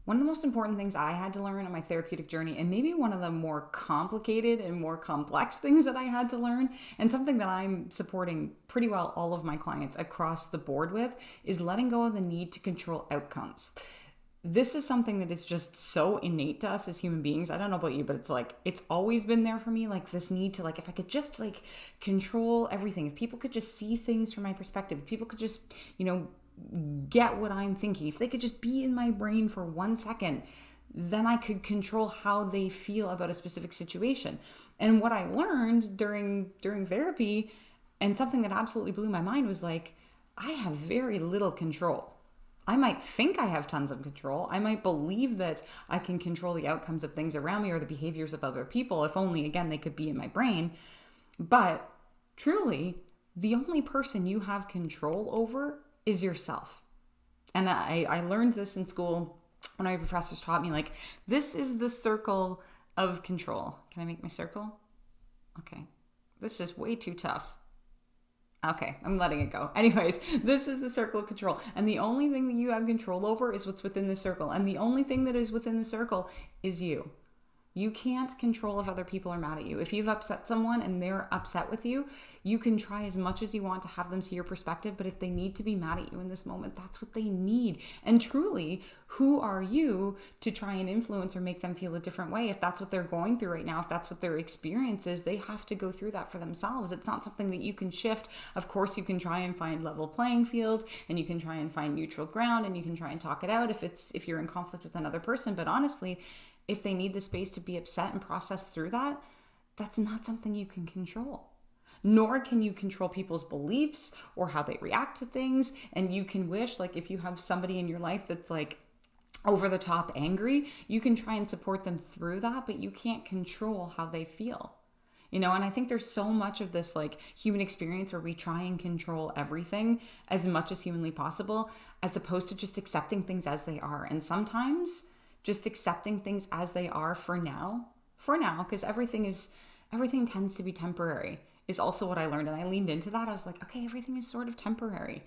One of the most important things I had to learn on my therapeutic journey, and maybe one of the more complicated and more complex things that I had to learn, and something that I'm supporting pretty well all of my clients across the board with, is letting go of the need to control outcomes. This is something that is just so innate to us as human beings. I don't know about you, but it's like it's always been there for me, like this need to, like, if I could just like control everything, if people could just see things from my perspective, if people could just, get what I'm thinking, if they could just be in my brain for 1 second, then I could control how they feel about a specific situation. And what I learned during therapy, and something that absolutely blew my mind, was like, I have very little control. I might think I have tons of control. I might believe that I can control the outcomes of things around me or the behaviors of other people, if only, again, they could be in my brain. But truly, the only person you have control over is yourself. And I learned this in school when my professors taught me, like, this is the circle of control. Can I make my circle? Okay. This is way too tough. Okay, I'm letting it go. Anyways, this is the circle of control. And the only thing that you have control over is what's within the circle. And the only thing that is within the circle is you. You can't control if other people are mad at you. If you've upset someone and they're upset with you, you can try as much as you want to have them see your perspective. But if they need to be mad at you in this moment, that's what they need. And truly, who are you to try and influence or make them feel a different way? If that's what they're going through right now, if that's what their experience is, they have to go through that for themselves. It's not something that you can shift. Of course, you can try and find level playing field, and you can try and find neutral ground, and you can try and talk it out if you're in conflict with another person. But honestly, if they need the space to be upset and process through that, that's not something you can control. Nor can you control people's beliefs or how they react to things. And you can wish, like, if you have somebody in your life that's like over the top angry, you can try and support them through that, but you can't control how they feel. And I think there's so much of this like human experience where we try and control everything as much as humanly possible, as opposed to just accepting things as they are. And sometimes just accepting things as they are for now, because everything tends to be temporary, is also what I learned. And I leaned into that. I was like, okay, everything is sort of temporary.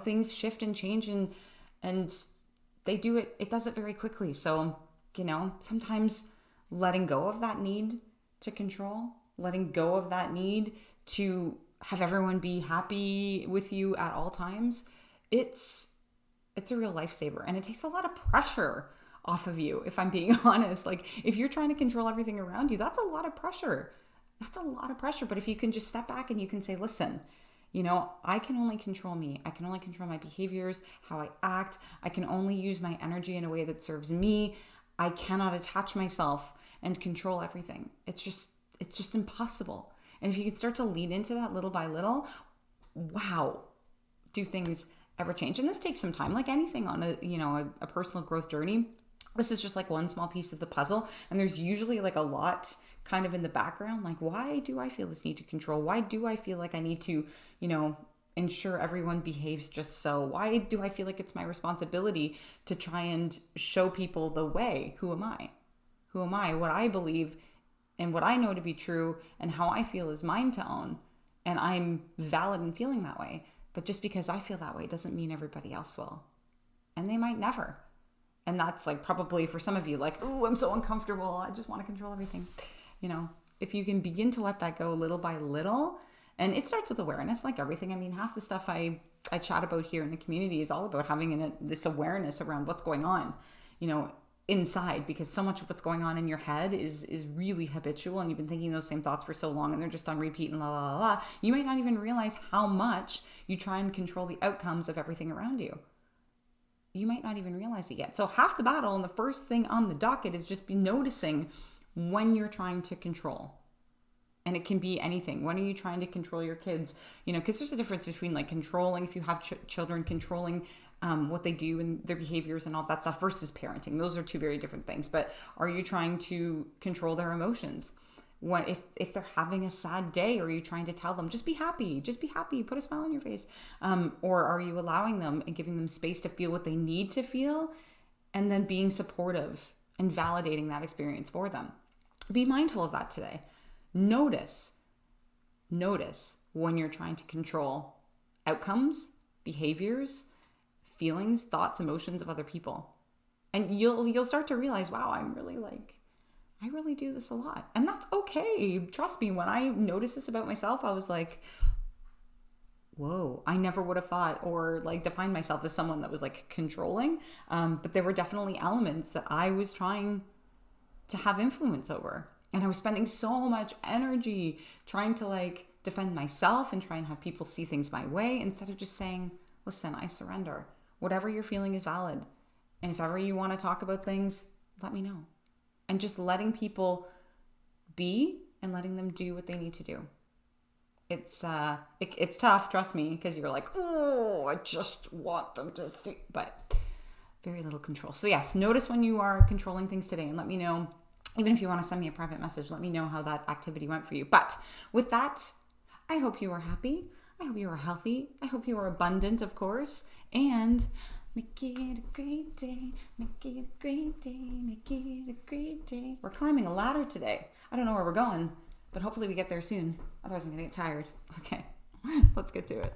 Things shift and change, and it does it very quickly. So, sometimes letting go of that need to control, letting go of that need to have everyone be happy with you at all times, it's a real lifesaver. And it takes a lot of pressure off of you, if I'm being honest. Like, if you're trying to control everything around you, that's a lot of pressure. But if you can just step back and you can say, listen, I can only control me. I can only control my behaviors, how I act. I can only use my energy in a way that serves me. I cannot attach myself and control everything. It's just impossible. And if you can start to lean into that little by little, wow, do things ever change? And this takes some time, like anything on a personal growth journey. This is just like one small piece of the puzzle. And there's usually like a lot kind of in the background. Like, why do I feel this need to control? Why do I feel like I need to, ensure everyone behaves just so? Why do I feel like it's my responsibility to try and show people the way? Who am I? What I believe and what I know to be true and how I feel is mine to own. And I'm valid in feeling that way. But just because I feel that way doesn't mean everybody else will. And they might never. And that's like probably for some of you, like, oh, I'm so uncomfortable. I just want to control everything. If you can begin to let that go little by little, and it starts with awareness, like everything. I mean, half the stuff I chat about here in the community is all about having this awareness around what's going on, inside, because so much of what's going on in your head is really habitual, and you've been thinking those same thoughts for so long, and they're just on repeat and la la la la. You might not even realize how much you try and control the outcomes of everything around you. You might not even realize it yet. So half the battle, and the first thing on the docket, is just be noticing when you're trying to control. And it can be anything. When are you trying to control your kids? Because there's a difference between like controlling, if you have children, controlling what they do and their behaviors and all that stuff, versus parenting. Those are two very different things. But are you trying to control their emotions? If they're having a sad day, are you trying to tell them, just be happy, put a smile on your face? Or are you allowing them and giving them space to feel what they need to feel, and then being supportive and validating that experience for them? Be mindful of that today. Notice when you're trying to control outcomes, behaviors, feelings, thoughts, emotions of other people. And you'll start to realize, wow, I really do this a lot. And that's okay. Trust me, when I noticed this about myself, I was like, whoa, I never would have thought or like defined myself as someone that was like controlling. But there were definitely elements that I was trying to have influence over. And I was spending so much energy trying to like defend myself and try and have people see things my way instead of just saying, listen, I surrender. Whatever you're feeling is valid. And if ever you want to talk about things, let me know. And just letting people be and letting them do what they need to do. It's tough, trust me, because you're like, oh, I just want them to see, but very little control. So yes, notice when you are controlling things today and let me know, even if you want to send me a private message, let me know how that activity went for you. But with that, I hope you are happy. I hope you are healthy. I hope you are abundant, of course, and make it a great day, make it a great day, make it a great day. We're climbing a ladder today. I don't know where we're going, but hopefully we get there soon. Otherwise I'm going to get tired. Okay, let's get to it.